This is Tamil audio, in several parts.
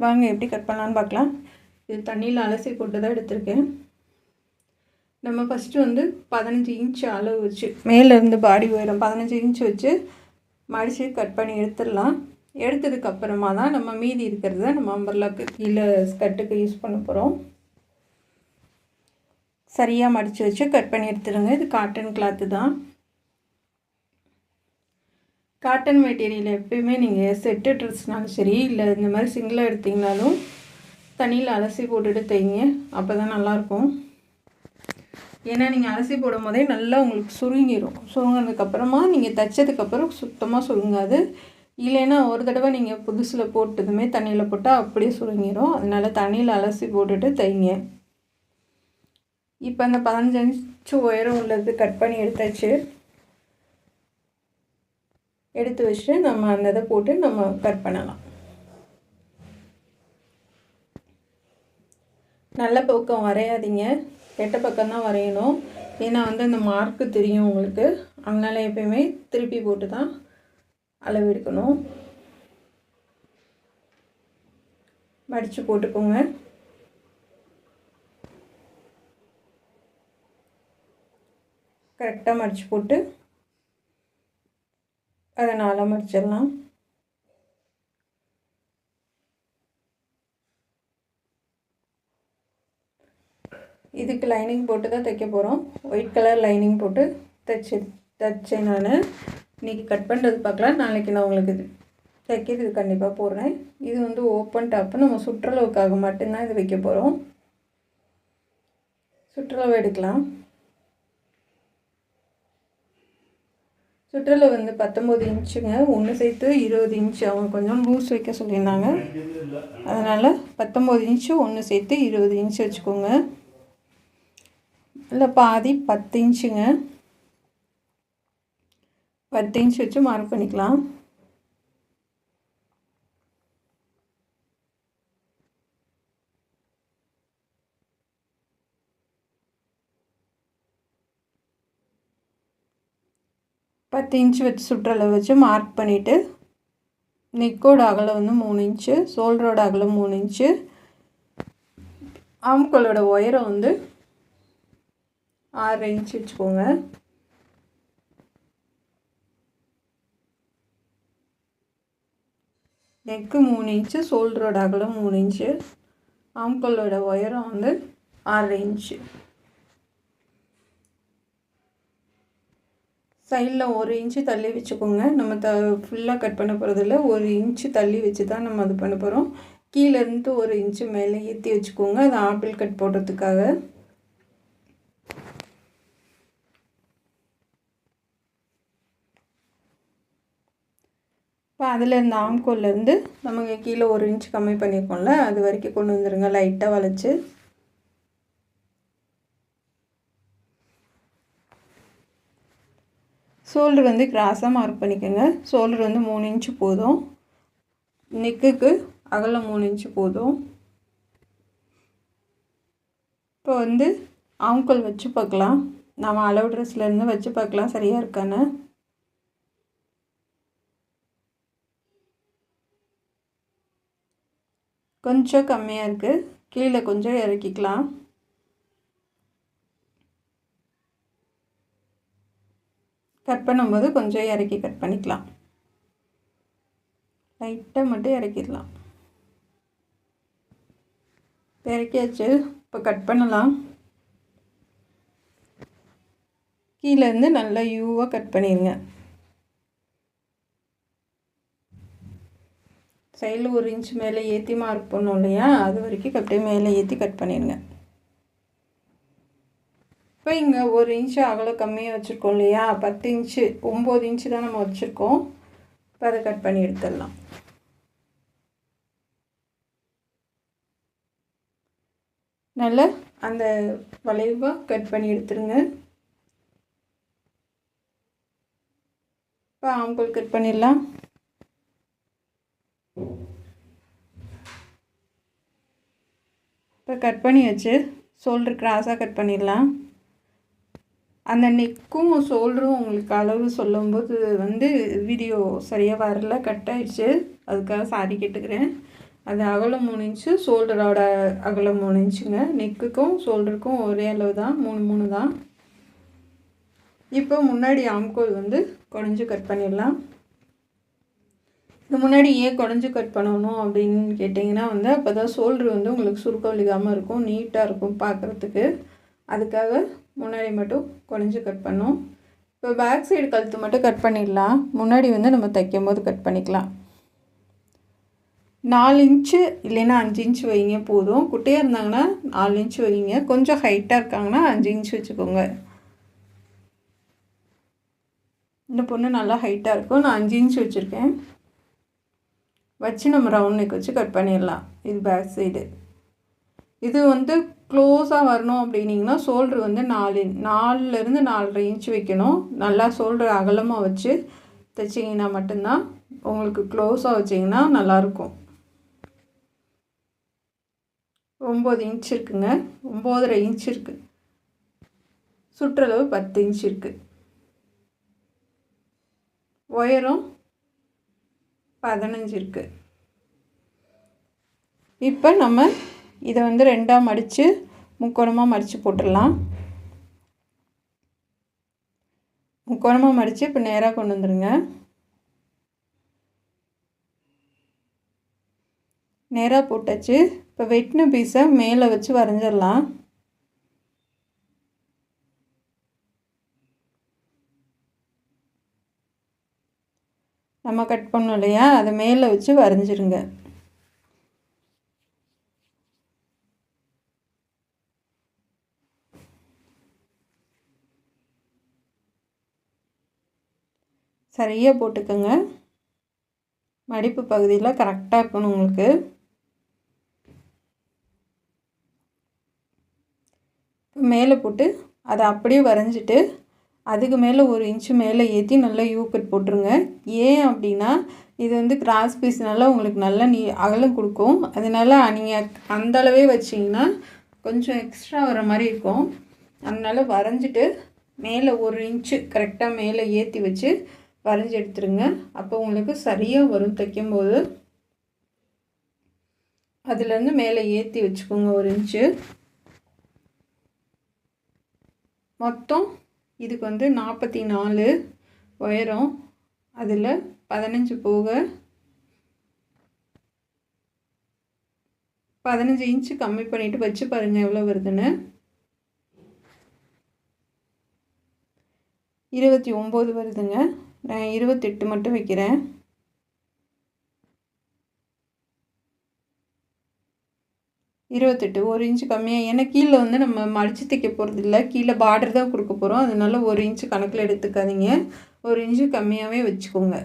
வாங்க எப்படி கட் பண்ணலான்னு பார்க்கலாம். இது தண்ணியில் அலசி போட்டு தான் எடுத்திருக்கேன். நம்ம ஃபஸ்ட்டு வந்து 15 இன்ச் அளவு வச்சு மேலேருந்து பாடி உயரம் 15 இன்ச் வச்சு மடித்து கட் பண்ணி எடுத்துடலாம். எடுத்ததுக்கப்புறமா தான் நம்ம மீதி இருக்கிறத நம்ம அம்பர்லாக்கு கீழே ஸ்கர்ட்டுக்கு யூஸ் பண்ண போகிறோம். சரியாக மடித்து வச்சு கட் பண்ணி எடுத்துடுங்க. இது காட்டன் கிளாத்து தான். காட்டன் மெட்டீரியல் எப்பயுமே நீங்கள் செட்டு ட்ரெஸ்னாலும் சரி, இல்லை இந்த மாதிரி சிங்கிளாக எடுத்திங்கனாலும் தண்ணியில் அலசி போட்டுட்டு தைங்க. அப்போ தான் நல்லாயிருக்கும். ஏன்னா நீங்கள் அலசி போடும் போதே நல்லா உங்களுக்கு சுருங்கிடும். சுருங்கினதுக்கப்புறமா நீங்கள் தைச்சதுக்கப்புறம் சுத்தமாக சுருங்காது. இல்லைன்னா ஒரு தடவை நீங்கள் புதுசில் போட்டதுமே தண்ணியில் போட்டால் அப்படியே சுருங்கிடும். அதனால் தண்ணியில் அலசி போட்டுட்டு தைங்க. இப்போ அந்த 15 இன்ச்சு உயரம் உள்ளது கட் பண்ணி எடுத்தாச்சு. எடுத்து வச்சுட்டு நம்ம அந்த இதை போட்டு நம்ம கட் பண்ணலாம். நல்ல பக்கம் வரையாதீங்க, கெட்ட பக்கம்தான் வரையணும். ஏன்னா வந்து அந்த மார்க்கு தெரியும் உங்களுக்கு. அதனால் எப்பயுமே திருப்பி போட்டு தான் அளவு எடுக்கணும். மடித்து போட்டுக்கோங்க. கரெக்டாக மடித்து போட்டு அதை 4 மடிச்சிடலாம். இதுக்கு லைனிங் போட்டு தான் தைக்க போகிறோம். ஒயிட் கலர் லைனிங் போட்டு தைச்சேன் நான். இன்றைக்கி கட் பண்ணுறது பார்க்கலாம். நாளைக்கு நான் உங்களுக்கு இது தைக்கிறது கண்டிப்பாக போடுறேன். இது வந்து ஓப்பன் டாப்பு. நம்ம சுற்றளவுக்காக மட்டும்தான் இது வைக்க போகிறோம். சுற்றளவு எடுக்கலாம். சுற்றளவு வந்து 19 இன்ச்சுங்க. ஒன்று சேர்த்து 20 இன்ச்சு. அவங்க கொஞ்சம் லூஸ் வைக்க சொல்லியிருந்தாங்க. அதனால் 19 இன்ச்சு ஒன்று சேர்த்து 20 இன்ச்சு வச்சுக்கோங்க. இல்லை பாதி 10 இன்ச்சுங்க. 10 இன்ச் வச்சு மார்க் பண்ணிக்கலாம். பத்து இன்ச்சு வச்சு சுற்றளவு வச்சு மார்க் பண்ணிவிட்டு நெக்கோட அகலம் வந்து 3 இன்ச்சு, ஷோல்டரோட அகலம் 3 இன்ச்சு, ஆம்கோலோட உயரம் வந்து 6 இன்ச்சு வச்சுக்கோங்க. நெக்கு 3 இன்ச்சு, ஷோல்டரோட அகலம் 3 இன்ச்சு, ஆம்கோலோட உயரம் வந்து 6 இன்ச்சு. சைடில் 1 இன்ச்சு தள்ளி வச்சுக்கோங்க. நம்ம ஃபுல்லாக கட் பண்ண போகிறதில்ல, 1 இன்ச்சு தள்ளி வச்சு தான் நம்ம அது பண்ண போகிறோம். கீழேருந்து 1 இன்ச்சு மேலே ஏற்றி வச்சுக்கோங்க. அது ஆப்பிள் கட் போடுறதுக்காக. இப்போ அதில் இந்த ஆம்கோல்லேருந்து நமக்கு கீழே 1 இன்ச்சு கம்மி பண்ணியிருக்கோம்ல, அது வரைக்கும் கொண்டு வந்துடுங்க. லைட்டாக வளைச்சி ஷோல்டர் வந்து கிராஸாக மார்க் பண்ணிக்கோங்க. ஷோல்டர் வந்து 3 இன்ச்சு போதும். நெக்குக்கு அகலம் 3 இன்ச்சு போதும். இப்போ வந்து ஆம்கோல் வச்சு பார்க்கலாம். நம்ம அளவு ட்ரெஸ்லேருந்து வச்சு பார்க்கலாம் சரியாக இருக்கான்னு. கொஞ்சம் கம்மியாக இருக்குது. கீழே கொஞ்சம் இறக்கிக்கலாம். கட் பண்ணும்போது கொஞ்சம் இறக்கி கட் பண்ணிக்கலாம். லைட்டாக மட்டும் இறக்கிடலாம். இறக்கியாச்சு. இப்போ கட் பண்ணலாம். கீழேருந்து நல்லா யூவாக கட் பண்ணிடுங்க. சைடில் 1 இன்ச்சு மேலே ஏற்றி மார்க் பண்ணோம் இல்லையா, அது வரைக்கும் அப்படியே மேலே ஏற்றி கட் பண்ணிடுங்க. இப்போ இங்கே 1 இன்ச்சு அகலம் கம்மியாக வச்சுருக்கோம் இல்லையா, 10 இன்ச்சு 9 இன்ச்சு தான் நம்ம வச்சுருக்கோம். இப்போ அதை கட் பண்ணி எடுத்துடலாம். நல்லா அந்த வளைவாக கட் பண்ணி எடுத்துருங்க. இப்போ ஆம்கோல் கட் பண்ணிடலாம். இப்போ கட் பண்ணி வச்சு ஷோல்டர் கிராஸாக கட் பண்ணிடலாம். அந்த நெக்கும் ஷோல்டரும் உங்களுக்கு அளவு சொல்லும்போது வந்து வீடியோ சரியாக வரல, கட் ஆகிடுச்சு. அதுக்காக சாரி கேட்டுக்கிறேன். அது அகலம் 3 இன்ச்சு, ஷோல்டரோட அகலம் 3 இன்ச்சுங்க. நெக்குக்கும் ஷோல்டருக்கும் ஒரே அளவு தான், 3 3 தான். இப்போ முன்னாடி ஆம்கோல் வந்து குடஞ்சி கட் பண்ணிடலாம். இது முன்னாடி ஏன் குடஞ்சி கட் பண்ணணும் அப்படின்னு கேட்டிங்கன்னா வந்து அப்போ தான் ஷோல்டர் வந்து உங்களுக்கு சுருக்கம் விழுகாமல் இருக்கும், நீட்டாக இருக்கும் பார்க்குறதுக்கு. அதுக்காக முன்னாடி மட்டும் குடஞ்சி கட் பண்ணோம். இப்போ பேக் சைடு கழுத்து மட்டும் கட் பண்ணிடலாம். முன்னாடி வந்து நம்ம தைக்கும் போது கட் பண்ணிக்கலாம். 4 இன்ச்சு இல்லைன்னா 5 இன்ச்சு வைங்க போதும். குட்டையாக இருந்தாங்கன்னா 4 இன்ச்சு வைங்க. கொஞ்சம் ஹைட்டாக இருக்காங்கன்னா 5 இன்ச்சு வச்சுக்கோங்க. இந்த பொண்ணு நல்லா ஹைட்டாக இருக்கும், நான் 5 இன்ச்சு வச்சுருக்கேன். வச்சு நம்ம ரவுண்ட் நெக் வச்சு கட் பண்ணிடலாம். இது பேக் சைடு. இது வந்து க்ளோஸாக வரணும் அப்படின்னிங்கன்னா ஷோல்டர் வந்து 4லேருந்து 4.5 இன்ச்சு வைக்கணும். நல்லா ஷோல்டர் அகலமாக வச்சு தைச்சிங்கன்னா மட்டும்தான் உங்களுக்கு க்ளோஸாக வச்சிங்கன்னா நல்லாயிருக்கும். 9 இன்ச் இருக்குங்க, 9.5 இன்ச் இருக்குது. சுற்றளவு 10 இன்ச் இருக்குது. உயரம் 15 இருக்குது. இப்போ நம்ம இதை வந்து 2ஆக மடித்து முக்கோணமாக மடித்து போட்டுடலாம். முக்கோணமாக மடித்து இப்போ நேராக கொண்டு வந்துடுங்க. நேராக போட்டாச்சு. இப்போ வெட்டின பீஸை மேலே வச்சு வரைஞ்சிடலாம். நம்ம கட் பண்ணோம் இல்லையா, அதை மேலே வச்சு வரைஞ்சிருங்க. சரியாக போட்டுக்கோங்க. மடிப்பு பகுதியில் கரெக்டாக இருக்கணும் உங்களுக்கு. மேலே போட்டு அதை அப்படியே வரைஞ்சிட்டு அதுக்கு மேலே 1 இன்ச்சு மேலே ஏற்றி நல்லா யூ கட் போட்டுருங்க. ஏன் அப்படின்னா இது வந்து கிராஸ் பீஸ்னால உங்களுக்கு நல்லா அகலம் கொடுக்கும். அதனால் நீங்கள் அந்த அளவே வச்சிங்கன்னா கொஞ்சம் எக்ஸ்ட்ரா வர மாதிரி இருக்கும். அதனால் வரைஞ்சிட்டு மேலே 1 இன்ச்சு கரெக்டாக மேலே ஏற்றி வச்சு வரைஞ்சி எடுத்துருங்க. அப்போ உங்களுக்கு சரியாக வரும் தைக்கும்போது. அதுலேருந்து மேலே ஏற்றி வச்சுக்கோங்க 1 இன்ச்சு. மொத்தம் இதுக்கு வந்து 44 உயரம். அதில் 15 போக 15 இன்ச்சு கம்மி பண்ணிவிட்டு வச்சு பாருங்கள் எவ்வளோ வருதுன்னு. 29 வருதுங்க. நான் 28 மட்டும் வைக்கிறேன். இருபத்தெட்டு 1 இன்ச்சு கம்மியாக. ஏன்னா கீழே வந்து நம்ம மடித்து தைக்க போகிறது இல்லை, கீழே பார்டர் தான் கொடுக்க போகிறோம். அதனால 1 இன்ச்சு கணக்கில் எடுத்துக்காதீங்க, 1 இன்ச்சு கம்மியாகவே வச்சுக்கோங்க.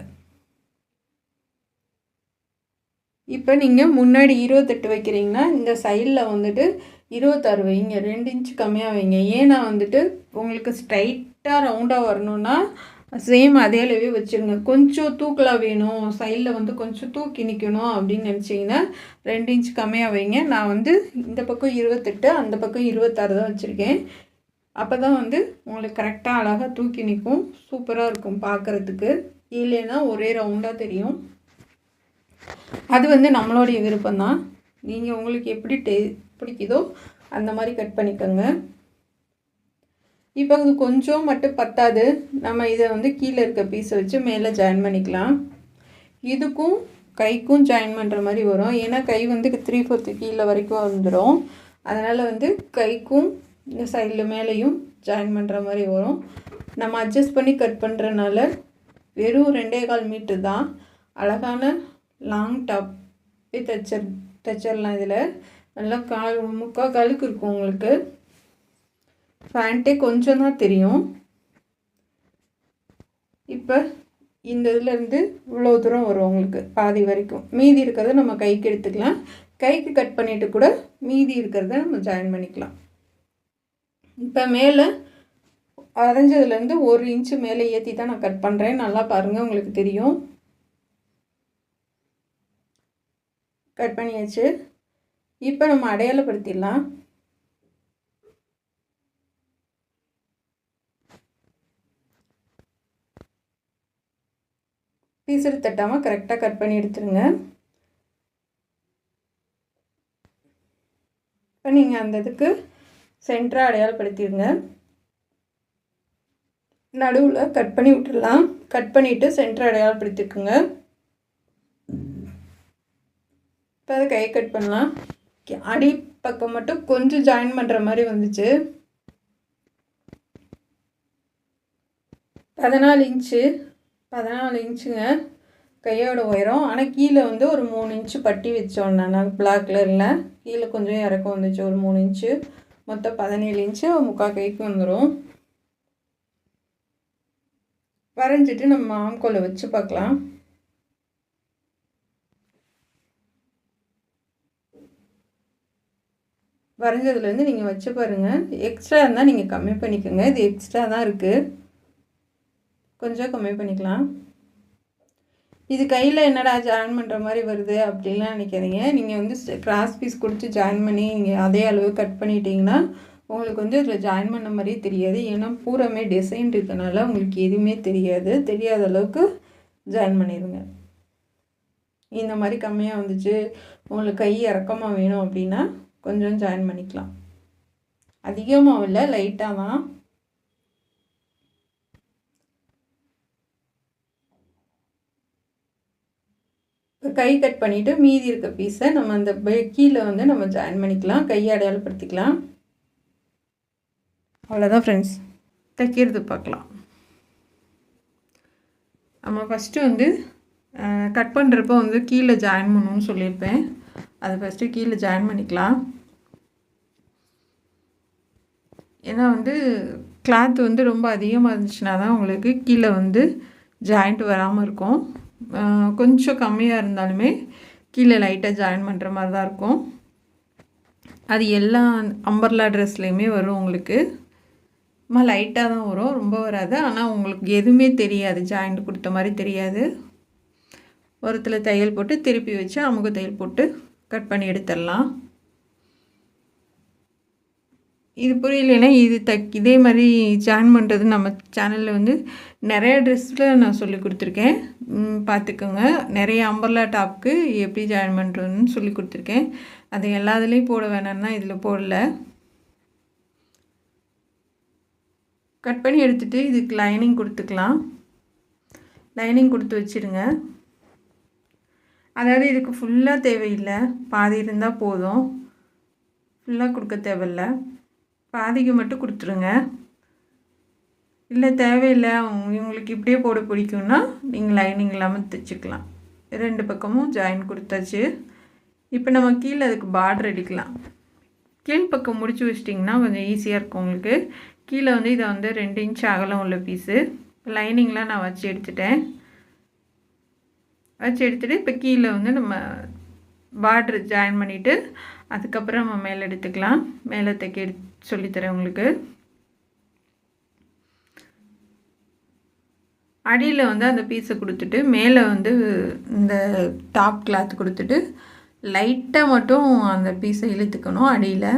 இப்போ நீங்கள் முன்னாடி 28 வைக்கிறீங்கன்னா இந்த சைடில் வந்துட்டு 26 வைங்க, 2 இன்ச்சு கம்மியாக வைங்க. ஏன்னா வந்துட்டு உங்களுக்கு ஸ்ட்ரைட்டாக ரவுண்டாக வரணுன்னா சேம் அதே அளவே வச்சுருங்க. கொஞ்சம் தூக்கலாக வேணும், சைடில் வந்து கொஞ்சம் தூக்கி நிற்கணும் அப்படின்னு நினச்சிங்கன்னா 2 இன்ச் கம்மியாக வைங்க. நான் வந்து இந்த பக்கம் 28, அந்த பக்கம் 26 தான் வச்சுருக்கேன். அப்போ தான் வந்து உங்களுக்கு கரெக்டாக அழகாக தூக்கி நிற்கும், சூப்பராக இருக்கும் பார்க்குறதுக்கு. இல்லைன்னா ஒரே ரவுண்டாக தெரியும். அது வந்து நம்மளுடைய விருப்பம்தான். நீங்கள் உங்களுக்கு எப்படி பிடிக்குதோ அந்த மாதிரி கட் பண்ணிக்கோங்க. இப்போ இது கொஞ்சம் மட்டும் பத்தாது, நம்ம இதை வந்து கீழே இருக்க பீஸை வச்சு மேலே ஜாயின் பண்ணிக்கலாம். இதுக்கும் கைக்கும் ஜாயின் பண்ணுற மாதிரி வரும். ஏன்னா கை வந்து 3/4 கீழே வரைக்கும் வந்துடும். அதனால் வந்து கைக்கும் இந்த சைடில் மேலேயும் ஜாயின் பண்ணுற மாதிரி வரும். நம்ம அட்ஜஸ்ட் பண்ணி கட் பண்ணுறனால வெறும் 2.25 மீட்டர் தான். அழகான லாங் டாப் தைச்சிடலாம். இதில் நல்லா முக்கால் காலுக்கு இருக்கும் உங்களுக்கு. பேண்ட்டே கொஞ்சம் தான் தெரியும். இப்போ இந்த இதுலேருந்து இவ்வளோ தூரம் வரும் உங்களுக்கு, பாதி வரைக்கும். மீதி இருக்கிறத நம்ம கைக்கு எடுத்துக்கலாம். கைக்கு கட் பண்ணிவிட்டு கூட மீதி இருக்கிறத நம்ம ஜாயின் பண்ணிக்கலாம். இப்போ மேலே அரைஞ்சதுலேருந்து 1 இன்ச்சு மேலே ஏற்றி தான் நான் கட் பண்ணுறேன். நல்லா பாருங்கள், உங்களுக்கு தெரியும். கட் பண்ணியாச்சு. இப்போ நம்ம அடையாளப்படுத்திடலாம். பீஸெடு தட்டாமல் கரெக்டாக கட் பண்ணி எடுத்துருங்க. இப்போ நீங்கள் அந்த இதுக்கு சென்டராக அடையாளப்படுத்திடுங்க. நடுவில் கட் பண்ணி விட்டுடலாம். கட் பண்ணிவிட்டு சென்டர் அடையாளப்படுத்திக்குங்க. இப்போ அதை கை கட் பண்ணலாம். அடி பக்கம் மட்டும் கொஞ்சம் ஜாயின் பண்ணுற மாதிரி வந்துச்சு. 14 இன்ச்சுங்க கையோட உயரம். ஆனால் கீழே வந்து ஒரு 3 இன்ச்சு பட்டி வச்சோம். நான் பிளாக் கலரில் கீழே கொஞ்சம் இறக்கம் வந்துச்சு, ஒரு 3 இன்ச்சு. மொத்தம் 17 இன்ச்சு முக்கால் கைக்கு வந்துடும். வரைஞ்சிட்டு நம்ம ஆம்கோலை வச்சு பார்க்கலாம். வரைஞ்சதுலேருந்து நீங்கள் வச்சு பாருங்கள். எக்ஸ்ட்ரா இருந்தால் நீங்கள் கம்மி பண்ணிக்கோங்க. இது எக்ஸ்ட்ரா தான் இருக்குது, கொஞ்சம் கம்மி பண்ணிக்கலாம். இது கையில் என்னடா ஜாயின் பண்ணுற மாதிரி வருது அப்படின்லாம் நினைக்காதீங்க. நீங்கள் வந்து கிராஸ் பீஸ் கொடுத்து ஜாயின் பண்ணி நீங்கள் அதே அளவு கட் பண்ணிட்டீங்கன்னா உங்களுக்கு வந்து இதில் ஜாயின் பண்ண மாதிரியே தெரியாது. ஏன்னா பூராமே டிசைன் இருக்கனால உங்களுக்கு எதுவுமே தெரியாத அளவுக்கு ஜாயின் பண்ணிடுங்க. இந்த மாதிரி கம்மியாக வந்துச்சு, உங்களுக்கு கை இறக்கமாக வேணும் அப்படின்னா கொஞ்சம் ஜாயின் பண்ணிக்கலாம். அதிகமாக இல்லை, லைட்டாக தான். கை கட் பண்ணிவிட்டு மீதி இருக்க பீஸை நம்ம அந்த கீழே வந்து நம்ம ஜாயின் பண்ணிக்கலாம், கையை அடையாளப்படுத்திக்கலாம். அவ்வளோதான் ஃப்ரெண்ட்ஸ், தைக்கிறது பார்க்கலாம். நம்ம ஃபஸ்ட்டு வந்து கட் பண்ணுறப்போ வந்து கீழே ஜாயின் பண்ணணும்னு சொல்லியிருப்பேன். அதை ஃபஸ்ட்டு கீழே ஜாயின் பண்ணிக்கலாம். ஏன்னா வந்து கிளாத் வந்து ரொம்ப அதிகமாக இருந்துச்சுன்னா தான் உங்களுக்கு கீழே வந்து ஜாயிண்ட் வராமல் இருக்கும். கொஞ்சம் கம்மியாக இருந்தாலுமே கீழே லைட்டாக ஜாயின் பண்ணுற மாதிரி தான் இருக்கும். அது எல்லா அம்பர்லா ட்ரெஸ்லேயுமே வரும் உங்களுக்கு. லைட்டாக தான் வரும், ரொம்ப வராது. ஆனால் உங்களுக்கு எதுவுமே தெரியாது, ஜாயிண்ட் கொடுத்த மாதிரி தெரியாது. ஒருத்தில் தையல் போட்டு திருப்பி வச்சு அமுக தையல் போட்டு கட் பண்ணி எடுத்துடலாம். இது புரியலைன்னா இதே மாதிரி ஜாயின் பண்ணுறது நம்ம சேனலில் வந்து நிறைய ட்ரெஸ்ஸில் நான் சொல்லி கொடுத்துருக்கேன், பார்த்துக்கோங்க. நிறைய அம்பர்லா டாப்புக்கு எப்படி ஜாயின் பண்ணுறதுன்னு சொல்லி கொடுத்துருக்கேன். அது எல்லாத்துலேயும் போட வேணாம்னா இதில் போடல. கட் பண்ணி எடுத்துகிட்டு இதுக்கு லைனிங் கொடுத்துக்கலாம். லைனிங் கொடுத்து வச்சுருங்க. அதாவது இதுக்கு ஃபுல்லாக தேவையில்லை, பாதி இருந்தால் போதும். ஃபுல்லாக கொடுக்க தேவையில்லை, பாதிக்கு மட்டும் கொடுத்துருங்க. இல்லை தேவையில்லை உங்களுக்கு இப்படியே போட பிடிக்கும்னா நீங்கள் லைனிங் இல்லாமல் தைச்சிக்கலாம். 2 பக்கமும் ஜாயின் கொடுத்தாச்சு. இப்போ நம்ம கீழே அதுக்கு பார்டர் அடிக்கலாம். கீழ்ப்பக்கம் முடிச்சு வச்சிட்டிங்கன்னா கொஞ்சம் ஈஸியாக இருக்கும் உங்களுக்கு. கீழே வந்து இதை வந்து 2 இன்ச் அகலம் உள்ள பீஸு. லைனிங்லாம் நான் வச்சு எடுத்துகிட்டு இப்போ கீழே வந்து நம்ம பார்டர் ஜாயின் பண்ணிவிட்டு அதுக்கப்புறம் நம்ம மேலே எடுத்துக்கலாம். மேலே தைக்க சொல்லித்தரேன் உங்களுக்கு. அடியில் வந்து அந்த பீஸை கொடுத்துட்டு மேலே வந்து இந்த டாப் கிளாத் கொடுத்துட்டு லைட்டாக மட்டும் அந்த பீஸை இழுத்துக்கணும் அடியில்.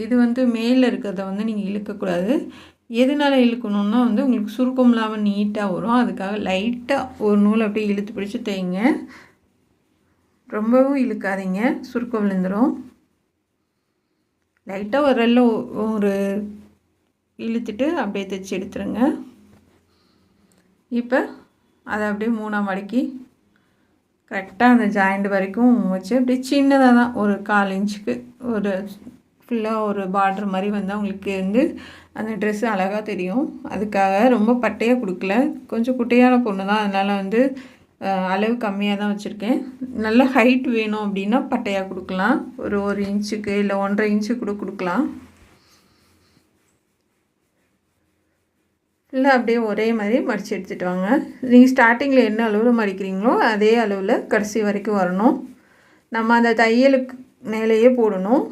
இது வந்து மேலே இருக்கிறத வந்து நீங்கள் இழுக்கக்கூடாது. எதனால இழுக்கணுன்னா வந்து உங்களுக்கு சுருக்கம் இல்லாமல் நீட்டாக வரும். அதுக்காக லைட்டாக ஒரு நூல் அப்படியே இழுத்து பிடிச்சி தைங்க. ரொம்பவும் இழுக்காதீங்க, சுருக்கம் விழுந்துடும். லைட்டாக ஒரு இழுத்துட்டு அப்படியே தைச்சி எடுத்துருங்க. இப்போ அதை அப்படியே 3ஆக மடக்கி கரெக்டாக அந்த ஜாயிண்ட் வரைக்கும் வச்சு அப்படியே சின்னதாக தான் ஒரு 1/4 இன்ச்சுக்கு ஒரு ஃபுல்லாக ஒரு பார்டர் மாதிரி வந்தால் உங்களுக்கு வந்து அந்த ட்ரெஸ்ஸு அழகாக தெரியும். அதுக்காக ரொம்ப பட்டையாக கொடுக்கல, கொஞ்சம் குட்டையான பொண்ணு தான், அதனால் வந்து அளவு கம்மியாக தான் வச்சுருக்கேன். நல்ல ஹைட் வேணும் அப்படின்னா பட்டையாக கொடுக்கலாம். ஒரு 1 இன்ச்சுக்கு இல்லை 1.5 இன்ச்சு கூட கொடுக்கலாம். இல்லை அப்படியே ஒரே மாதிரி மடித்து எடுத்துகிட்டு வாங்க. நீங்கள் ஸ்டார்டிங்கில் என்ன அளவில் மடிக்கிறீங்களோ அதே அளவில் கடைசி வரைக்கும் வரணும். நம்ம அந்த தையலுக்கு மேலேயே போடணும்,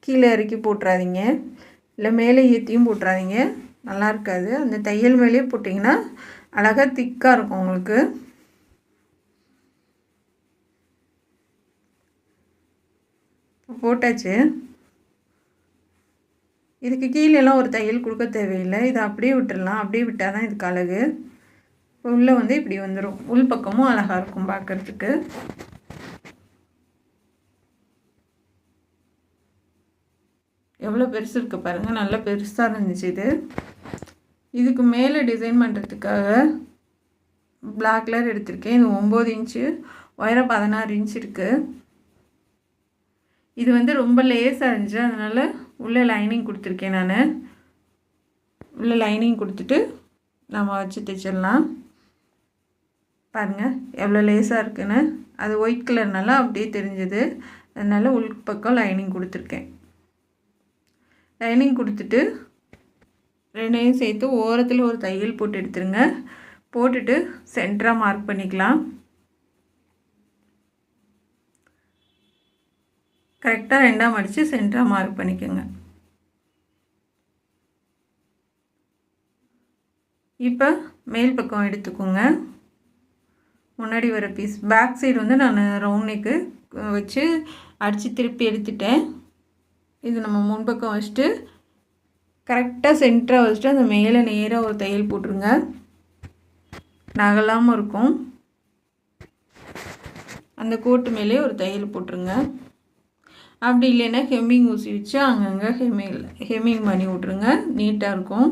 கீழே இறக்கி போட்டுறாதீங்க, இல்லை மேலே ஏற்றியும் போட்டுறாதீங்க, நல்லா இருக்காது. அந்த தையல் மேலேயே போட்டிங்கன்னா அழகாக திக்காக இருக்கும் உங்களுக்கு. போட்டாச்சு. இதுக்கு கீழெல்லாம் ஒரு தையல் கொடுக்க தேவையில்லை, இதை அப்படியே விட்டுடலாம். அப்படியே விட்டால் தான் இதுக்கு அழகு. உள்ளே வந்து இப்படி வந்துடும், உள் பக்கமும் அழகாக இருக்கும் பார்க்குறதுக்கு. எவ்வளோ பெருசு இருக்குது பாருங்கள், நல்லா பெருசாக இருந்துச்சு இது. இதுக்கு மேலே டிசைன் பண்ணுறதுக்காக பிளாக் கலர் எடுத்திருக்கேன். இது 9 இன்ச்சு, உயரம் 16 இன்ச் இருக்குது. இது வந்து ரொம்ப லேஸாக இருந்துச்சு, அதனால் உள்ளே லைனிங் கொடுத்துருக்கேன். நான் உள்ளே லைனிங் கொடுத்துட்டு நம்ம வச்சு தைச்சிடலாம். பாருங்கள் எவ்வளோ லேஸாக இருக்குன்னு. அது ஒயிட் கலர்னால அப்படியே தெரிஞ்சது, அதனால் உள் பக்கம் லைனிங் கொடுத்துருக்கேன். லைனிங் கொடுத்துட்டு ரெண்டையும் சேர்த்து ஓரத்தில் ஒரு தையல் போட்டு எடுத்துருங்க. போட்டுட்டு சென்டராக மார்க் பண்ணிக்கலாம். கரெக்டாக 2ஆக மடித்து சென்டராக மார்க் பண்ணிக்கோங்க. இப்போ மேல் பக்கம் எடுத்துக்கோங்க. முன்னாடி வர பீஸ் பேக் சைடு வந்து நான் ரவுண்ட் நெக்கு வச்சு அடித்து திருப்பி எடுத்துட்டேன். இது நம்ம முன்பக்கம் வச்சுட்டு கரெக்டாக சென்டராக வச்சுட்டு அந்த மேலே நேராக ஒரு தையல் போட்டுருங்க, நகலாமல் இருக்கும். அந்த கோட்டு மேலே ஒரு தையல் போட்டுருங்க. அப்படி இல்லைன்னா ஹெம்மிங் ஊசி வச்சு அங்கங்கே ஹெம்மிங் பண்ணி விட்ருங்க, நீட்டாக இருக்கும்.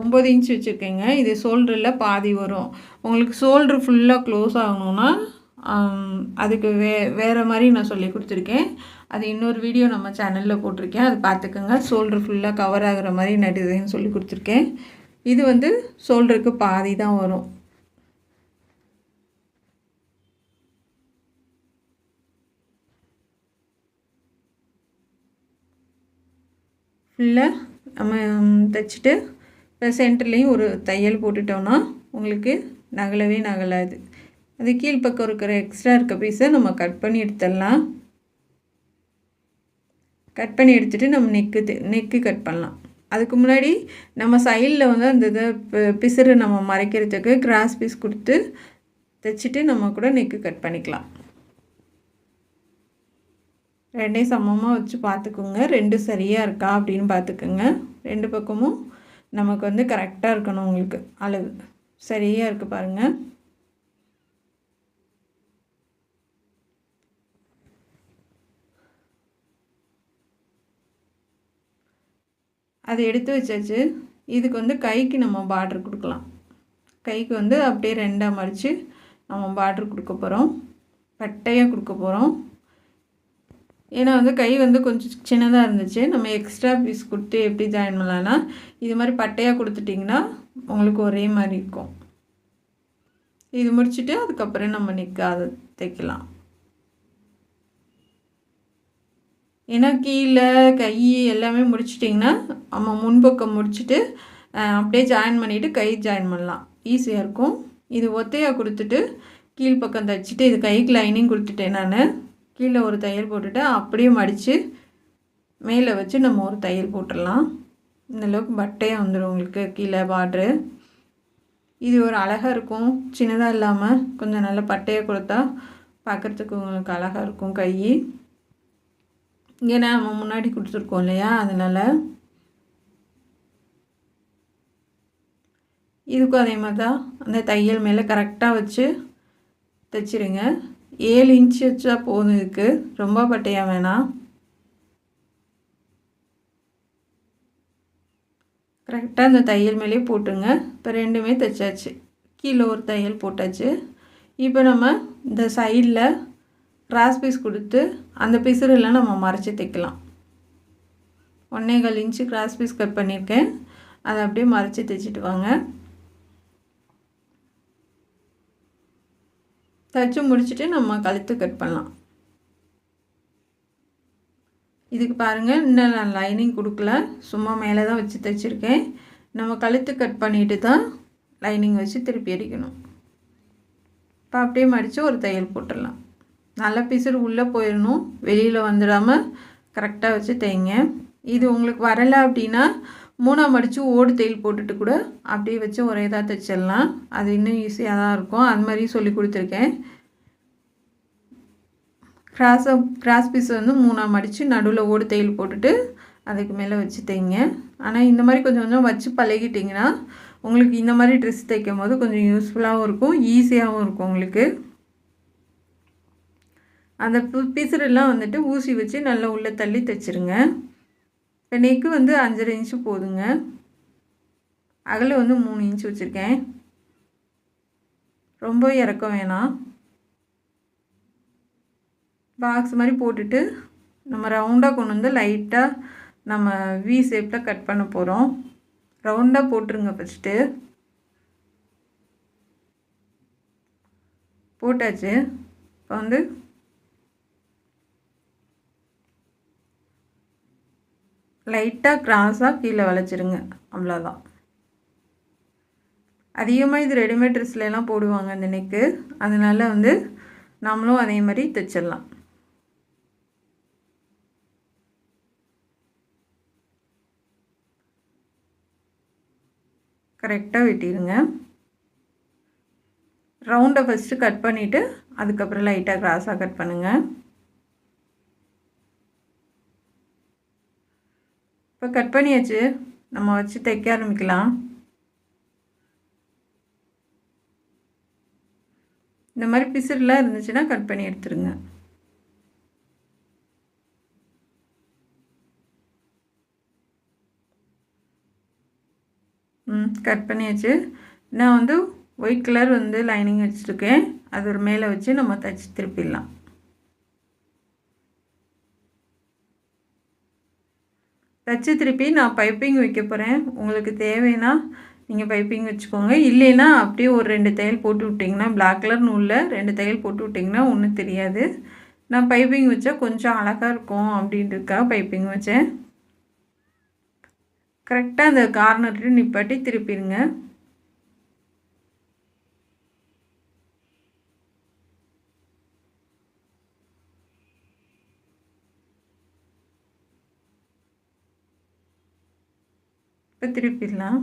9 இன்ச் வச்சுருக்கேங்க. இது ஷோல்டரில் பாதி வரும். உங்களுக்கு ஷோல்ட்ரு ஃபுல்லாக க்ளோஸ் ஆகணுன்னா அதுக்கு வேறு மாதிரி நான் சொல்லி கொடுத்துருக்கேன். அது இன்னொரு வீடியோ நம்ம சேனலில் போட்டிருக்கேன், அது பார்த்துக்கோங்க. ஷோல்ட்ரு ஃபுல்லாக கவர் ஆகிற மாதிரி நான் டிசைன் சொல்லி கொடுத்துருக்கேன். இது வந்து ஷோல்டருக்கு பாதி தான் வரும். ஃபுல்லாக நம்ம தைச்சிட்டு இப்போ சென்டர்லேயும் ஒரு தையல் போட்டுட்டோன்னா உங்களுக்கு நகலவே நகலாது. அது கீழ்ப்பக்கம் இருக்கிற எக்ஸ்ட்ரா இருக்க பீஸை நம்ம கட் பண்ணி எடுத்துடலாம். கட் பண்ணி எடுத்துகிட்டு நம்ம நெக்கு கட் பண்ணலாம். அதுக்கு முன்னாடி நம்ம சைடில் வந்து அந்த இதை பிசுறு நம்ம மறைக்கிறதுக்கு கிராஸ் பீஸ் கொடுத்து தைச்சிட்டு நம்ம கூட நெக்கு கட் பண்ணிக்கலாம். ரெண்டையும் சமமாக வச்சு பார்த்துக்குங்க, ரெண்டு சரியாக இருக்கா அப்படின்னு பார்த்துக்குங்க. ரெண்டு பக்கமும் நமக்கு வந்து கரெக்டாக இருக்கணும். உங்களுக்கு அளவு சரியாக இருக்குது பாருங்கள். அது எடுத்து வச்சாச்சு. இதுக்கு வந்து கைக்கு நம்ம பார்டர் கொடுக்கலாம். கைக்கு வந்து அப்படியே 2ஆக மடித்து நம்ம பார்டர் கொடுக்க போகிறோம், பட்டையாக கொடுக்க போகிறோம். ஏன்னா வந்து கை வந்து கொஞ்சம் சின்னதாக இருந்துச்சு, நம்ம எக்ஸ்ட்ரா பீஸ் கொடுத்து எப்படி ஜாயின் பண்ணலான்னா இது மாதிரி பட்டையாக கொடுத்துட்டிங்கன்னா உங்களுக்கு ஒரே மாதிரி இருக்கும். இது முடிச்சுட்டு அதுக்கப்புறம் நம்ம அதை தைக்கலாம். ஏன்னா கீழே கை எல்லாமே முடிச்சிட்டிங்கன்னா நம்ம முன்பக்கம் முடிச்சுட்டு அப்படியே ஜாயின் பண்ணிவிட்டு கை ஜாயின் பண்ணலாம், ஈஸியாக இருக்கும். இது ஒத்தையாக கொடுத்துட்டு கீழ்ப்பக்கம் தைச்சிட்டு இது கைக்கு லைனிங் கொடுத்துட்டேன். நான் கீழே ஒரு தையல் போட்டுட்டு அப்படியே மடித்து மேலே வச்சு நம்ம ஒரு தையல் போட்டுடலாம். இந்தளவுக்கு பட்டையாக வந்துடும் உங்களுக்கு கீழே பார்ட்ரு. இது ஒரு அழகாக இருக்கும், சின்னதாக இல்லாமல் கொஞ்சம் நல்லா பட்டையாக கொடுத்தா பார்க்குறதுக்கு உங்களுக்கு அழகாக இருக்கும் கை. ஏன்னா நம்ம முன்னாடி கொடுத்துருக்கோம் இல்லையா, அதனால் இதுக்கும் அதே மாதிரி தான் அந்த தையல் மேலே கரெக்டாக வச்சு தைச்சிருங்க. 7 இன்ச்சு வச்சா போதும், இதுக்கு ரொம்ப பட்டையாக வேணாம். கரெக்டாக அந்த தையல் மேலே போட்டுருங்க. இப்போ ரெண்டுமே தைச்சாச்சு, கீழே ஒரு தையல் போட்டாச்சு. இப்போ நம்ம இந்த சைடில் கிராஸ் பீஸ் கொடுத்து அந்த பிசுறெல்லாம் நம்ம மறைச்சி தைக்கலாம். 1.25 இன்ச்சு கிராஸ் பீஸ் கட் பண்ணியிருக்கேன், அதை அப்படியே மறைச்சி தைச்சிட்டு வாங்க. தைச்சி முடிச்சுட்டு நம்ம கழுத்து கட் பண்ணலாம். இதுக்கு பாருங்கள், இன்னும் நான் லைனிங் கொடுக்கல, சும்மா மேலே தான் வச்சு தைச்சிருக்கேன். நம்ம கழுத்து கட் பண்ணிவிட்டு தான் லைனிங் வச்சு திருப்பி அடிக்கணும். இப்போ அப்படியே மடித்து ஒரு தையல் போட்டுடலாம். நல்ல பிசுறு உள்ளே போயிடணும், வெளியில் வந்துடாமல் கரெக்டாக வச்சு தைங்க. இது உங்களுக்கு வரலை அப்படின்னா 3ஆக மடித்து ஓடு தையல் போட்டுட்டு கூட அப்படியே வச்சு ஒரே இதாக தைச்சிடலாம். அது இன்னும் ஈஸியாக தான் இருக்கும். அது மாதிரி சொல்லி கொடுத்துருக்கேன். கிராஸ் பீஸ் வந்து 3ஆக மடித்து நடுவில் ஓடு தையல் போட்டுட்டு அதுக்கு மேலே வச்சு தைங்க. ஆனால் இந்த மாதிரி கொஞ்சம் கொஞ்சம் வச்சு பழகிட்டிங்கன்னா உங்களுக்கு இந்த மாதிரி ட்ரெஸ் தைக்கும் போது கொஞ்சம் யூஸ்ஃபுல்லாகவும் இருக்கும், ஈஸியாகவும் இருக்கும் உங்களுக்கு. அந்த பிசுறெல்லாம் வந்துட்டு ஊசி வச்சு நல்லா உள்ளே தள்ளி தைச்சிருங்க. இப்போ நெக்கு வந்து 5.5 இன்ச்சு போதுங்க. அகலம் வந்து 3 இன்ச்சு வச்சுருக்கேன். ரொம்ப இறக்கம் வேணாம். பாக்ஸ் மாதிரி போட்டுட்டு நம்ம ரவுண்டாக கொண்டு வந்து லைட்டாக நம்ம வி ஷேப்பில் கட் பண்ண போகிறோம். ரவுண்டாக போட்டுருங்க. ஃபஸ்ட்டு போட்டாச்சு. இப்போ வந்து லைட்டாக கிராஸாக கீழே வளைச்சிருங்க. அவ்வளோதான். அதிகமாக இது ரெடிமேட் ட்ரெஸ்லாம் போடுவாங்க அந்த நெக்கு. அதனால் வந்து நம்மளும் அதே மாதிரி தைச்சிடலாம். கரெக்டாக வெட்டிடுங்க. ரவுண்டை ஃபஸ்ட்டு கட் பண்ணிவிட்டு அதுக்கப்புறம் லைட்டாக கிராஸாக கட் பண்ணுங்கள். இப்போ கட் பண்ணியாச்சு. நம்ம வச்சு தைக்க ஆரம்பிக்கலாம். இந்த மாதிரி பிசுறுலாம் இருந்துச்சுன்னா கட் பண்ணி எடுத்துருங்க. கட் பண்ணியாச்சு. நான் வந்து ஒயிட் கலர் வந்து லைனிங் வச்சுருக்கேன். அது ஒரு மேலே வச்சு நம்ம தைச்சி திருப்பிடலாம். தைச்சி திருப்பி நான் பைப்பிங் வைக்க போகிறேன். உங்களுக்கு தேவைன்னா நீங்கள் பைப்பிங் வச்சுக்கோங்க. இல்லைன்னா அப்படியே ஒரு 2 தையல் போட்டு விட்டிங்கன்னா, பிளாக் கலர் நூலில் 2 தையல் போட்டு விட்டிங்கன்னா ஒன்றும் தெரியாது. நான் பைப்பிங் வச்சா கொஞ்சம் அழகாக இருக்கும் அப்படின்றதுக்காக பைப்பிங் வச்சேன். கரெக்டாக அந்த கார்னர்ட்டு நிப்பாட்டி திருப்பிடுங்க. இப்போ திருப்பிடலாம்.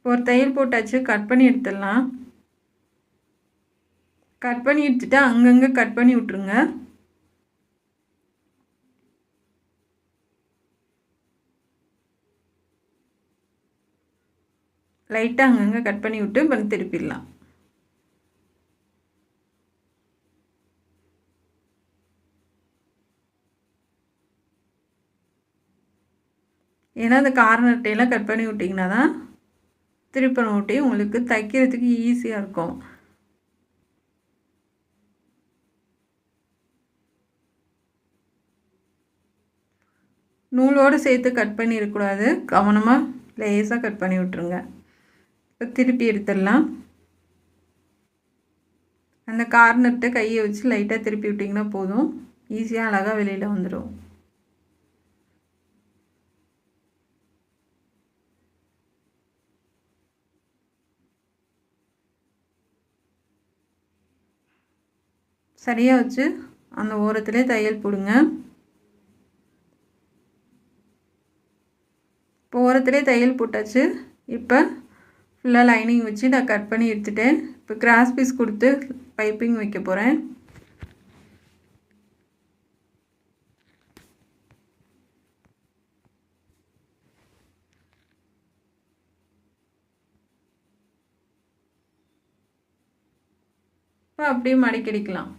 ஒரு தையல் போட்டாச்சு. கட் பண்ணி எடுத்துடலாம். கட் பண்ணி எடுத்துட்டு அங்கங்கே கட் பண்ணி விட்ருங்க. லைட்டாக அங்கங்கே கட் பண்ணி விட்டு பண்ணி திருப்பிடலாம். ஏன்னா அந்த கார்னர்ட்டையெல்லாம் கட் பண்ணி விட்டிங்கன்னா தான் திருப்பண ஒட்டி உங்களுக்கு தைக்கிறதுக்கு ஈஸியாக இருக்கும். நூலோடு சேர்த்து கட் பண்ணிடக்கூடாது. கவனமாக லேசாக கட் பண்ணி விட்ருங்க. இப்போ திருப்பி எடுத்துடலாம். அந்த கார்னர்கிட்ட கையை வச்சு லைட்டாக திருப்பி விட்டிங்கன்னா போதும். ஈஸியாக அழகாக வெளியில் வந்துடும். சரியாக வச்சு அந்த ஓரத்துலேயே தையல் போடுங்க. இப்போ ஓரத்துலேயே தையல் போட்டாச்சு. இப்போ ஃபுல்லாக லைனிங் வச்சு நான் கட் பண்ணி எடுத்துட்டேன். இப்போ கிராஸ் பீஸ் கொடுத்து பைப்பிங் வைக்க போகிறேன். இப்போ அப்படியே மடக்கிடிக்கலாம்.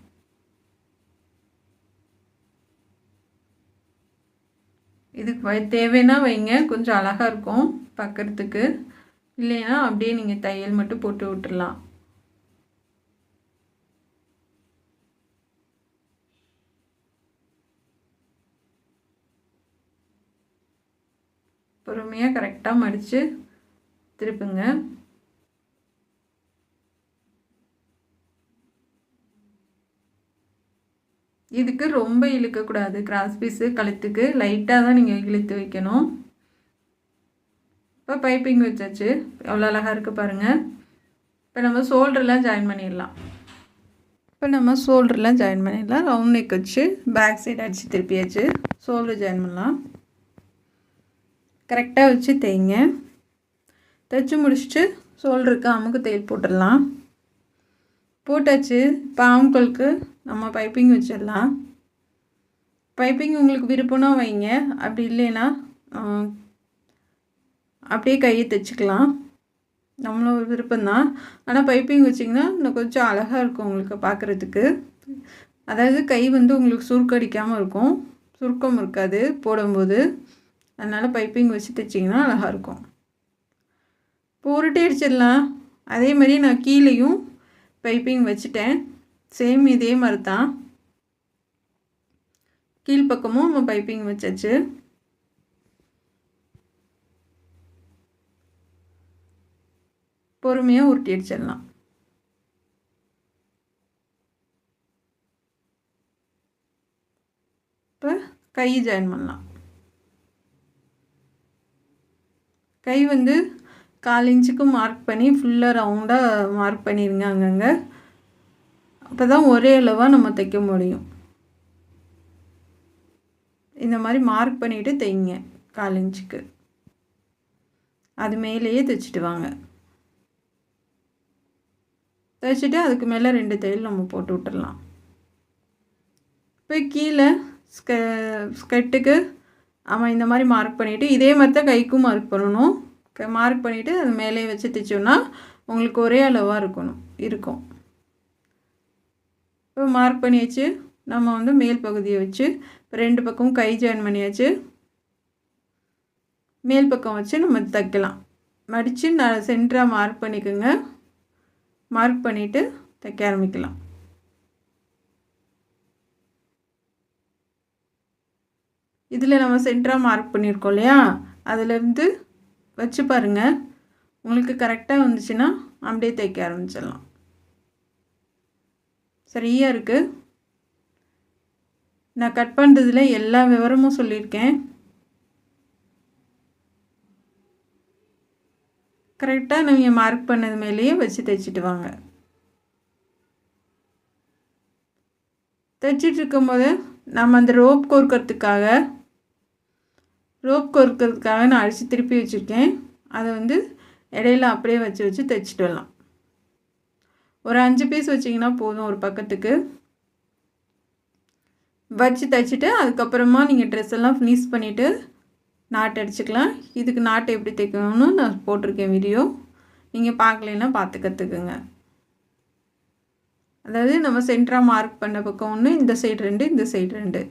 இதுக்கு தேவைன்னா வைங்க, கொஞ்சம் அழகாக இருக்கும் பார்க்குறதுக்கு. இல்லைன்னா அப்படியே நீங்கள் தையல் மட்டும் போட்டு விட்டுடலாம். பொறுமையாக கரெக்டாக மடித்து திருப்புங்க. இதுக்கு ரொம்ப இழுக்கக்கூடாது. கிராஸ் பீஸு கழுத்துக்கு லைட்டாக தான் நீங்கள் இழுத்து வைக்கணும். இப்போ பைப்பிங் வச்சாச்சு. எவ்வளோ அழகாக இருக்குது பாருங்கள். இப்போ நம்ம ஷோல்டர்லாம் ஜாயின் பண்ணிடலாம். ரவுண்ட் நெக் வச்சு பேக் சைடு அடித்து திருப்பியாச்சு. ஷோல்டர் ஜாயின் பண்ணலாம். கரெக்டாக வச்சு தைங்க. தைச்சி முடிச்சுட்டு ஷோல்டருக்கு அமுக்கு தையல் போட்டுடலாம். போட்டாச்சு. இப்போ ஆம்கோலுக்கு நம்ம பைப்பிங் வச்சிடலாம். பைப்பிங் உங்களுக்கு விருப்பம்னா வைங்க, அப்படி இல்லைன்னா அப்படியே கையை தைச்சிக்கலாம். நம்மளோட விருப்பம்தான். ஆனால் பைப்பிங் வச்சிங்கன்னா இன்னும் கொஞ்சம் அழகாக இருக்கும் உங்களுக்கு பார்க்குறதுக்கு. அதாவது கை வந்து உங்களுக்கு சுருக்கடிக்காமல் இருக்கும், சுருக்கம் இருக்காது போடும்போது. அதனால் பைப்பிங் வச்சு தைச்சிங்கன்னா அழகாக இருக்கும். இப்போ உருட்டி அடிச்சிடலாம். அதே மாதிரி நான் கீழேயும் பைப்பிங் வச்சுட்டேன். சேம் இதே மாதிரி தான் கீழ்ப்பக்கமும் நம்ம பைப்பிங் வச்சாச்சு. பொறுமையாக உருட்டி அடிச்சிடலாம். இப்போ கை ஜாயின் பண்ணலாம். கை வந்து 1/4 இன்ச்சுக்கு மார்க் பண்ணி ஃபுல்லாக ரவுண்டாக மார்க் பண்ணிடுங்க அங்கங்கே. அப்போ தான் ஒரே அளவாக நம்ம தைக்க முடியும். இந்த மாதிரி மார்க் பண்ணிவிட்டு தைங்க 1/4 இன்ச்சுக்கு. அது மேலேயே தைச்சிட்டு வாங்க. தைச்சிட்டு அதுக்கு மேலே 2 தையல் நம்ம போட்டு விட்டுடலாம். இப்போ கீழே ஸ்கர்ட்டுக்கு இந்த மாதிரி மார்க் பண்ணிவிட்டு இதே மாதிரி தான் கைக்கும் மார்க் பண்ணணும். மார்க் பண்ணிவிட்டு அது மேலே வச்சு தைச்சோன்னா உங்களுக்கு ஒரே அளவாக இருக்கும். இப்போ மார்க் பண்ணியாச்சு. நம்ம வந்து மேல் பகுதியை வச்சு 2 பக்கமும் கை ஜாயின் பண்ணியாச்சு. மேல் பக்கம் வச்சு நம்ம தைக்கலாம். மடித்து சென்டராக மார்க் பண்ணிக்கோங்க. மார்க் பண்ணிவிட்டு தைக்க ஆரம்பிக்கலாம். இதில் நம்ம சென்டராக மார்க் பண்ணியிருக்கோம் இல்லையா, அதிலேருந்து வச்சு பாருங்கள். உங்களுக்கு கரெக்டாக வந்துச்சுன்னா அப்படியே தைக்க ஆரம்பிச்சிடலாம். சரியாக இருக்குது. நான் கட் பண்ணுறதுல எல்லா விவரமும் சொல்லியிருக்கேன். கரெக்டாக நீங்கள் மார்க் பண்ணது மேலேயே வச்சு தைச்சிட்டு வாங்க. தைச்சிட்டு இருக்கும்போது நம்ம அந்த ரோப் கோர்க்கறதுக்காக நான் அடித்து திருப்பி வச்சுருக்கேன். அதை வந்து இடையில அப்படியே வச்சு தைச்சிட்டு வரலாம். ஒரு 5 பீஸ் வச்சிங்கன்னா போதும் ஒரு பக்கத்துக்கு. வச்சு தைச்சிட்டு அதுக்கப்புறமா நீங்கள் ட்ரெஸ் எல்லாம் ஃபினிஷ் பண்ணிவிட்டு நாட் அடிச்சுக்கலாம். இதுக்கு நாட்டு எப்படி தைக்கணும்னு நான் போட்டிருக்கேன் வீடியோ. நீங்கள் பார்க்கலைன்னா பார்த்து கற்றுக்குங்க. அதாவது நம்ம சென்டராக மார்க் பண்ண பக்கம் ஒன்று, இந்த சைடு 2, இந்த சைடு 2.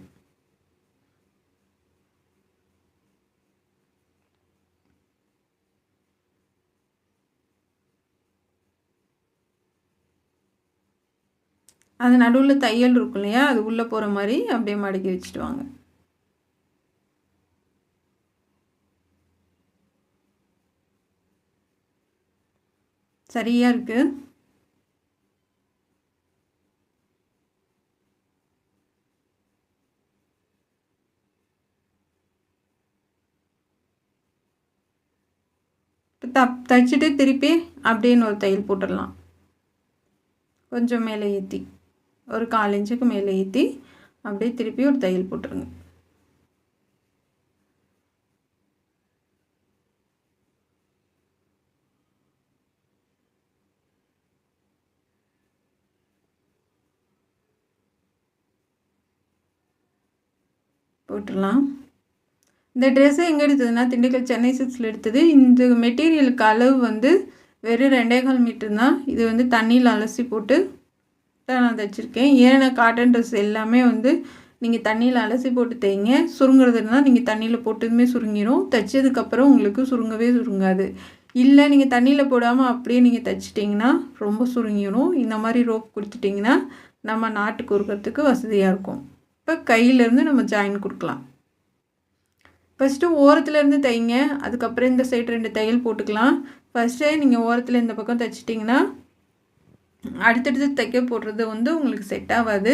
அது நடுவில் தையல் இருக்கும் இல்லையா, அது உள்ளே போகிற மாதிரி அப்படியே மடக்கி வச்சுட்டு வாங்க. சரியாக இருக்குது. தைச்சிட்டு திருப்பி அப்படியே ஒரு தையல் போட்டுடலாம். கொஞ்சம் மேலே ஏற்றி ஒரு 1/4 இன்ச்சுக்கு மேலே ஏற்றி அப்படியே திருப்பி ஒரு தையல் போட்டுருங்க. போட்டுடலாம். இந்த ட்ரெஸ்ஸை எங்கே எடுத்ததுன்னா திண்டுக்கல் சென்னை சில்க்ஸில் எடுத்தது. இந்த மெட்டீரியலுக்கு அளவு வந்து வெறும் 2.25 மீட்டர் தான். இது வந்து தண்ணியில் அலசி போட்டு தான் நான் தைச்சிருக்கேன். ஏன்னா காட்டன் ட்ரெஸ் எல்லாமே வந்து நீங்கள் தண்ணியில் அலசி போட்டு தைங்க. சுருங்குறதுனா நீங்கள் தண்ணியில் போட்டதுமே சுருங்கிடும். தைச்சதுக்கப்புறம் உங்களுக்கு சுருங்கவே சுருங்காது. இல்லை நீங்கள் தண்ணியில் போடாமல் அப்படியே நீங்கள் தைச்சிட்டிங்கன்னா ரொம்ப சுருங்கிடும். இந்த மாதிரி ரோப் கொடுத்துட்டிங்கன்னா நம்ம நாட்டு கொடுக்கறதுக்கு வசதியாக இருக்கும். இப்போ கையிலேருந்து நம்ம ஜாயின் கொடுக்கலாம். ஃபஸ்ட்டு ஓரத்துலேருந்து தைங்க. அதுக்கப்புறம் இந்த சைடு 2 தையல் போட்டுக்கலாம். ஃபஸ்ட்டே நீங்கள் ஓரத்தில் இந்த பக்கம் தைச்சிட்டிங்கன்னா அடுத்தடுத்து தைக்க போடுறது வந்து உங்களுக்கு செட் ஆகாது.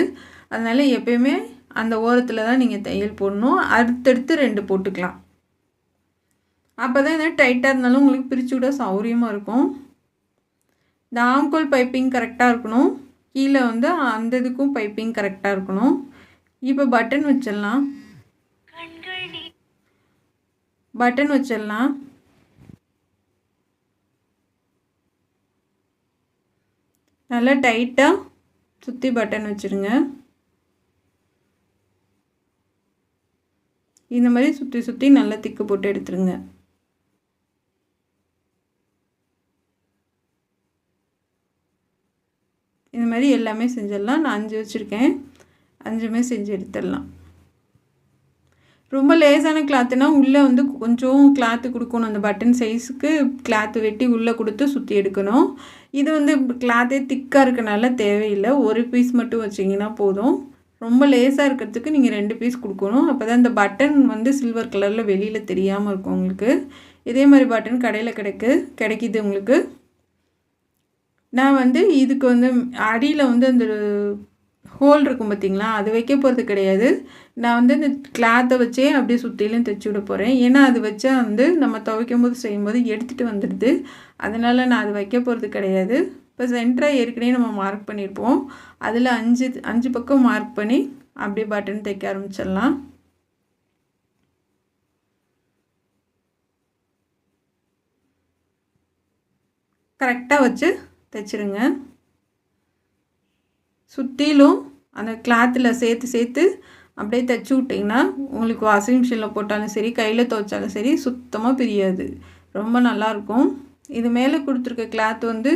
அதனால் எப்பயுமே அந்த ஓரத்தில் தான் நீங்கள் தையல் போடணும். அடுத்தடுத்து 2 போட்டுக்கலாம். அப்போ தான் என்ன டைட்டாக இருந்தாலும் உங்களுக்கு பிரித்து விட சௌகரியமாக இருக்கும். இந்த ஆம்கோல் பைப்பிங் கரெக்டாக இருக்கணும். கீழே வந்து அந்த இதுக்கும் பைப்பிங் கரெக்டாக இருக்கணும். இப்போ பட்டன் வச்சிடலாம். நல்லா டைட்டாக சுற்றி பட்டன் வச்சுருங்க. இந்த மாதிரி சுற்றி நல்லா திக்கு போட்டு எடுத்துருங்க. இந்த மாதிரி எல்லாமே செஞ்சிடலாம். நான் 5 வச்சுருக்கேன், 5மே செஞ்சு எடுத்துடலாம். ரொம்ப லேசான கிளாத்துனா உள்ளே வந்து கொஞ்சம் கிளாத்து கொடுக்கணும், அந்த பட்டன் சைஸுக்கு கிளாத்து வெட்டி உள்ளே கொடுத்து சுற்றி எடுக்கணும். இது வந்து கிளாத்தே திக்காக இருக்கனால தேவையில்லை, ஒரு பீஸ் மட்டும் வச்சிங்கன்னா போதும். ரொம்ப லேசாக இருக்கிறதுக்கு நீங்கள் 2 பீஸ் கொடுக்கணும். அப்போ தான் இந்த பட்டன் வந்து சில்வர் கலரில் வெளியில் தெரியாமல் இருக்கும் உங்களுக்கு. இதே மாதிரி பட்டன் கடையில் கிடைக்கிது உங்களுக்கு. நான் வந்து இதுக்கு வந்து அடியில் வந்து அந்த ஹோல் இருக்கும் பார்த்திங்களா, அது வைக்க போகிறது கிடையாது. நான் வந்து இந்த கிளாத்தை வச்சே அப்படியே சுற்றிலும் தைச்சி விட போகிறேன். ஏன்னா அது வச்சா வந்து நம்ம துவைக்கும் போது செய்யும்போது எடுத்துகிட்டு வந்துடுது, அதனால் நான் அது வைக்க போகிறது கிடையாது. இப்போ சென்டராக ஏற்கனவே நம்ம மார்க் பண்ணியிருப்போம், அதில் 5 பக்கம் மார்க் பண்ணி அப்படியே பட்டன் தைக்க ஆரம்பிச்சிடலாம். கரெக்டாக வச்சு தைச்சிருங்க. சுற்றிலும் அந்த கிளாத்தில் சேர்த்து அப்படியே தைச்சி விட்டிங்கன்னா உங்களுக்கு வாஷிங் மிஷினில் போட்டாலும் சரி, கையில் துவைச்சாலும் சரி, சுத்தமாக பிரியாது, ரொம்ப நல்லாயிருக்கும். இது மேலே கொடுத்துருக்க கிளாத் வந்து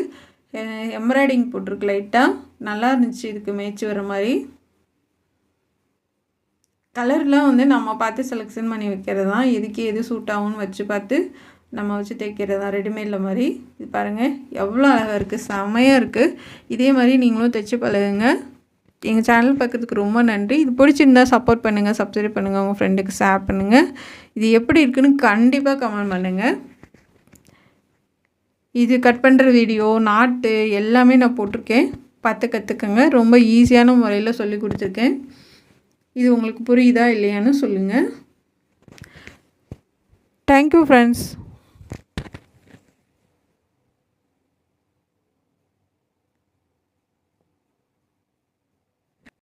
எம்ப்ராய்டிங் போட்டிருக்கு லைட்டாக, நல்லா இருந்துச்சு இதுக்கு மேய்ச்சி வர மாதிரி. கலர்லாம் வந்து நம்ம பார்த்து செலெக்ஷன் பண்ணி வைக்கிறது தான், எதுக்கு எது சூட் ஆகும்னு வச்சு பார்த்து நம்ம வச்சு தைக்கிறது தான், ரெடிமேடில் மாதிரி. இது பாருங்கள் எவ்வளோ அழகாக இருக்குது, செம்மையாக இருக்குது. இதே மாதிரி நீங்களும் தைச்சி பழகுங்க. எங்கள் சேனல் பார்க்குறதுக்கு ரொம்ப நன்றி. இது பிடிச்சிருந்தால் சப்போர்ட் பண்ணுங்கள், சப்ஸ்கிரைப் பண்ணுங்கள், உங்கள் ஃப்ரெண்டுக்கு ஷேர் பண்ணுங்கள். இது எப்படி இருக்குன்னு கண்டிப்பாக கமெண்ட் பண்ணுங்கள். இது கட் பண்ணுற வீடியோ, நாட்டு எல்லாமே நான் போட்டிருக்கேன், பார்த்து கற்றுக்கங்க. ரொம்ப ஈஸியான முறையில் சொல்லி கொடுத்துருக்கேன். இது உங்களுக்கு புரியுதா இல்லையான்னு சொல்லுங்கள். Thank you friends.